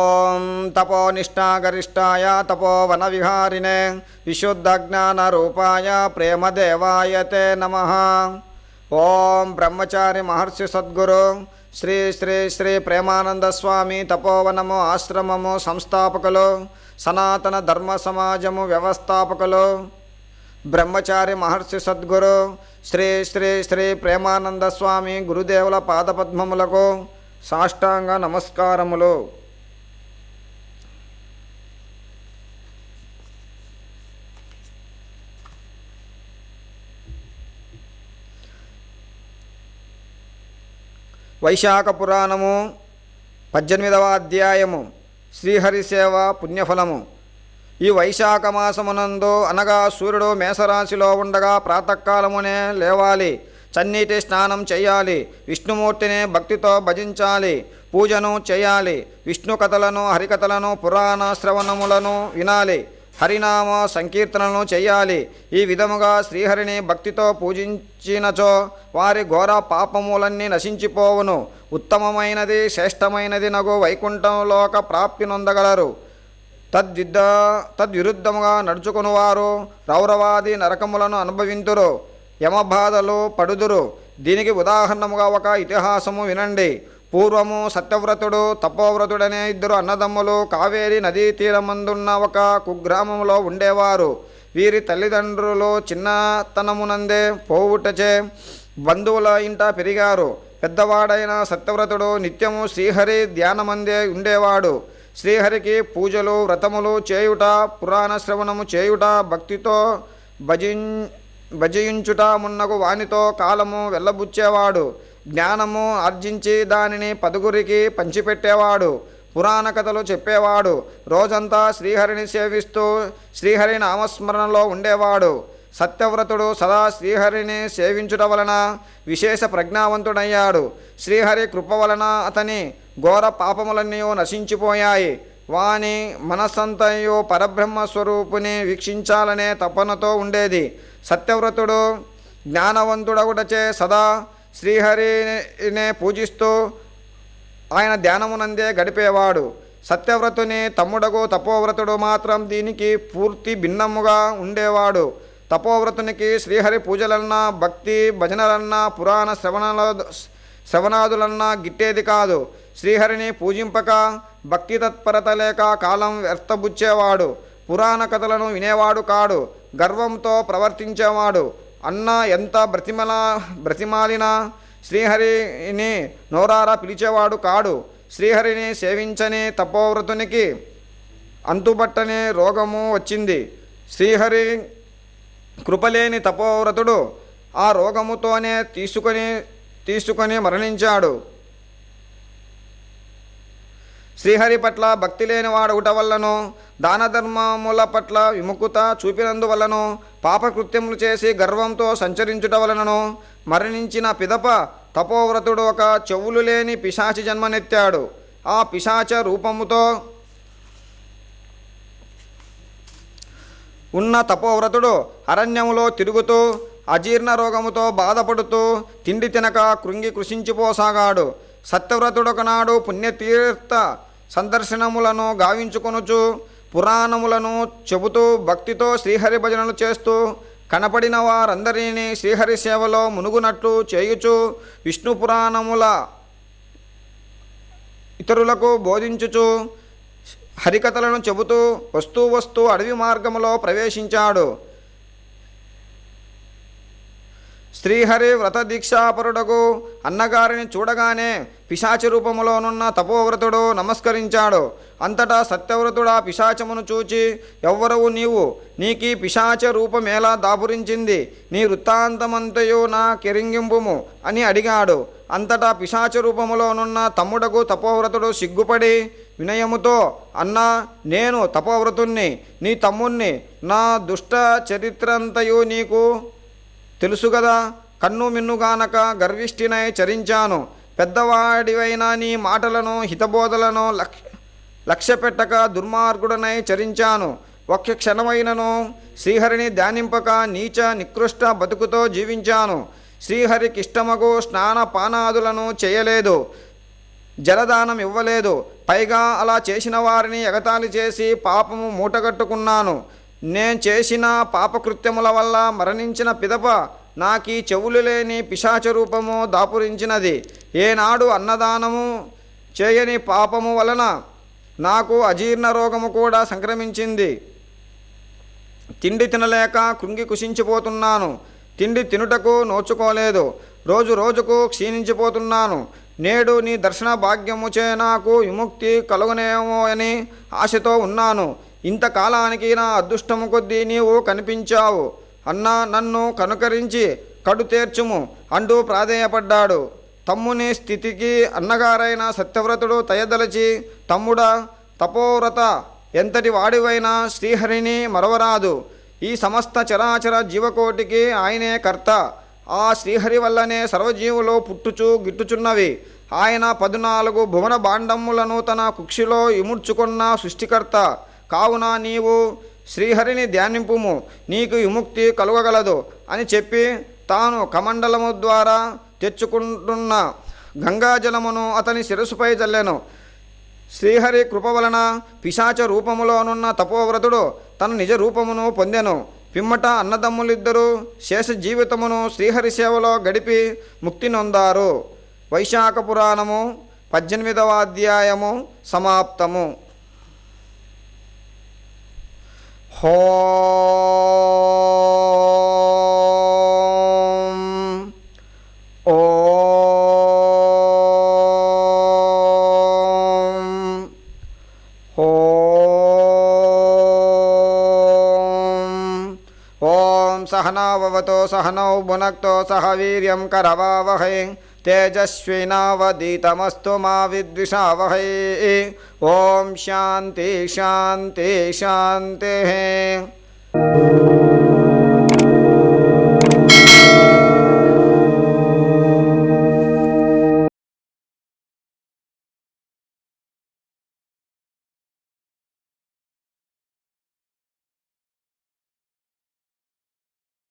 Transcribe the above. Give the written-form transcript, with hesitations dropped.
ఓం తపోనిష్టాగరిష్టాయ తపోవనవిహారిణే విశుద్ధజ్ఞానరూపాయ ప్రేమదేవాయ తే నమః. ఓం బ్రహ్మచారి మహర్షి సద్గురు శ్రీ శ్రీ శ్రీ ప్రేమానంద స్వామి తపోవనము ఆశ్రమము సంస్థాపకులు, సనాతన ధర్మ సమాజము వ్యవస్థాపకులు, బ్రహ్మచారి మహర్షి సద్గురు శ్రీ శ్రీ శ్రీ ప్రేమానంద స్వామి గురుదేవుల పాదపద్మములకు సాష్టాంగ నమస్కారములు. వైశాఖ పురాణము 18వ అధ్యాయము శ్రీహరి సేవ పుణ్యఫలము. ఈ వైశాఖ మాసమునందు అనగా సూర్యుడు మేషరాశిలో ఉండగా ప్రాతకాలమునే లేవాలి, చన్నీటి స్నానం చేయాలి, విష్ణుమూర్తిని భక్తితో భజించాలి, పూజను చేయాలి, విష్ణు కథలను హరికథలను పురాణ శ్రవణములను వినాలి, హరినామ సంకీర్తనలను చేయాలి. ఈ విధముగా శ్రీహరిని భక్తితో పూజించినచో వారి ఘోర పాపములన్నీ నశించిపోవును. ఉత్తమమైనది శ్రేష్టమైనది నగు వైకుంఠంలోక ప్రాప్తి నొందగలరు. తద్విరుద్ధముగా నడుచుకునివారు రౌరవాది నరకములను అనుభవింతురు, యమబాధలు పడుదురు. దీనికి ఉదాహరణముగా ఒక ఇతిహాసము వినండి. పూర్వము సత్యవ్రతుడు తపోవ్రతుడనే ఇద్దరు అన్నదమ్ములు కావేరి నదీ తీరమందున్న ఒక కుగ్రామంలో ఉండేవారు. వీరి తల్లిదండ్రులు చిన్నతనమునందే పోవుటచే బంధువుల ఇంట పెరిగారు. పెద్దవాడైన సత్యవ్రతుడు నిత్యము శ్రీహరి ధ్యానమందే ఉండేవాడు. శ్రీహరికి పూజలు వ్రతములు చేయుట, పురాణ శ్రవణము చేయుట, భక్తితో భజించుట మున్నగు వానితో కాలము వెళ్ళబుచ్చేవాడు. జ్ఞానము ఆర్జించి దానిని పదుగురికి పంచిపెట్టేవాడు. పురాణ కథలు చెప్పేవాడు. రోజంతా శ్రీహరిని సేవిస్తూ శ్రీహరి నామస్మరణలో ఉండేవాడు. సత్యవ్రతుడు సదా శ్రీహరిని సేవించుట వలన విశేష ప్రజ్ఞావంతుడయ్యాడు. శ్రీహరి కృప వలన అతని ఘోర పాపములన్నీ నశించిపోయాయి. వాని మనస్సంతయు పరబ్రహ్మస్వరూపుని వీక్షించాలనే తపనతో ఉండేది. సత్యవ్రతుడు జ్ఞానవంతుడగుటచే సదా శ్రీహరినే పూజిస్తూ ఆయన ధ్యానమునందే గడిపేవాడు. సత్యవ్రతుని తమ్ముడగు తపోవ్రతుడు మాత్రం దీనికి పూర్తి భిన్నముగా ఉండేవాడు. తపోవ్రతునికి శ్రీహరి పూజలన్నా భక్తి భజనలన్నా పురాణ శ్రవణాదులన్నా గిట్టేది కాదు. శ్రీహరిని పూజింపక భక్తి తత్పరత లేక కాలం వ్యర్థబుచ్చేవాడు. పురాణ కథలను వినేవాడు కాడు. గర్వంతో ప్రవర్తించేవాడు. అన్న ఎంత బ్రతిమాలినా శ్రీహరిని నోరారా పిలిచేవాడు కాడు. శ్రీహరిని సేవించని తపోవ్రతునికి అంతుబట్టని రోగము వచ్చింది. శ్రీహరి కృపలేని తపోవ్రతుడు ఆ రోగముతోనే తీసుకొని మరణించాడు. శ్రీహరి పట్ల భక్తి లేని వాడవుట వల్లను, దాన ధర్మముల పట్ల విముఖత చూపినందువల్లను, పాపకృత్యములు చేసి గర్వంతో సంచరించుట వలనను మరణించిన పిదప తపోవ్రతుడు ఒక చెవులు లేని పిశాచి జన్మనెత్తాడు. ఆ పిశాచ రూపముతో ఉన్న తపోవ్రతుడు అరణ్యములో తిరుగుతూ అజీర్ణ రోగముతో బాధపడుతూ తిండి తినక కృంగి కృషించిపోసాగాడు. సత్యవ్రతుడొకనాడు పుణ్యతీర్థ సందర్శనములను గావించుకొనుచు పురాణములను చెబుతూ భక్తితో శ్రీహరి భజనలు చేస్తూ కనపడిన వారందరినీ శ్రీహరి సేవలో మునుగునట్లు చేయుచు విష్ణు పురాణముల ఇతరులకు బోధించుచు హరికథలను చెబుతూ వస్తూ అడవి మార్గములో ప్రవేశించాడు. శ్రీహరి వ్రత దీక్షాపరుడకు అన్నగారిని చూడగానే పిశాచ రూపములోనున్న తపోవ్రతుడు నమస్కరించాడు. అంతటా సత్యవ్రతుడు ఆ పిశాచమును చూచి, ఎవ్వరవు నీవు? నీకీ పిశాచ రూపమేలా దాపురించింది? నీ వృత్తాంతమంతయు నా కెరింగింపుము అని అడిగాడు. అంతటా పిశాచ రూపములోనున్న తమ్ముడకు తపోవ్రతుడు సిగ్గుపడి వినయముతో, అన్నా, నేను తపోవ్రతుణ్ణి, నీ తమ్ముణ్ణి. నా దుష్ట చరిత్రంతయు నీకు తెలుసు కదా. కన్ను మిన్నుగానక గర్విష్ఠినై చరించాను. పెద్దవాడివైన నీ మాటలను హితబోధలను లక్ష్య పెట్టక దుర్మార్గుడనై చరించాను. ఒక్క క్షణమైనను శ్రీహరిని ధ్యానింపక నీచ నికృష్ట బతుకుతో జీవించాను. శ్రీహరికిష్టమగు స్నాన పానాదులను చేయలేదు. జలదానం ఇవ్వలేదు. పైగా అలా చేసిన వారిని ఎగతాళి చేసి పాపము మూటగట్టుకున్నాను. నేను చేసిన పాపకృత్యముల వల్ల మరణించిన పిదప నాకీ చెవులు లేని పిశాచ రూపము దాపురించినది. ఏనాడు అన్నదానము చేయని పాపము వలన నాకు అజీర్ణ రోగము కూడా సంక్రమించింది. తిండి తినలేక కృంగి కుషించిపోతున్నాను. తిండి తినుటకు నోచుకోలేదు. రోజు రోజుకు క్షీణించిపోతున్నాను. నేడు నీ దర్శన భాగ్యముచే నాకు విముక్తి కలుగునేమో అని ఆశతో ఉన్నాను. ఇంతకాలానికి నా అదృష్టము కొద్దీ నీవు కనిపించావు. అన్నా, నన్ను కనుకరించి కడు తీర్చుము అంటూ ప్రాధేయపడ్డాడు. తమ్ముని స్థితికి అన్నగారైన సత్యవ్రతుడు దయదలచి, తమ్ముడా, తపోవ్రత, ఎంతటి వాడివైనా శ్రీహరిని మరవరాదు. ఈ సమస్త చరాచర జీవకోటికి ఆయనే కర్త. ఆ శ్రీహరి వల్లనే సర్వజీవులు పుట్టుచు గిట్టుచున్నవి. ఆయన 14 భువన భాండములను తన కుక్షిలో ఇముడ్చుకున్న సృష్టికర్త. కావున నీవు శ్రీహరిని ధ్యానింపుము, నీకు విముక్తి కలుగగలదు అని చెప్పి తాను కమండలము ద్వారా తెచ్చుకుంటున్న గంగాజలమును అతని శిరస్సుపై చల్లెను. శ్రీహరి కృప వలన పిశాచ రూపములోనున్న తపోవ్రతుడు తన నిజ రూపమును పొందెను. పిమ్మట అన్నదమ్ములిద్దరూ శేష జీవితమును శ్రీహరి సేవలో గడిపి ముక్తి నొందారు. వైశాఖ పురాణము 18వ అధ్యాయము సమాప్తము. ఓం ఓం ఓం సహనావవతో సహనౌ భునక్తో సహ వీర్యం కరవావహై తేజస్వినావదీతమస్తు మా విద్విషావహై. ఓం శాంతి శాంతి శాంతి.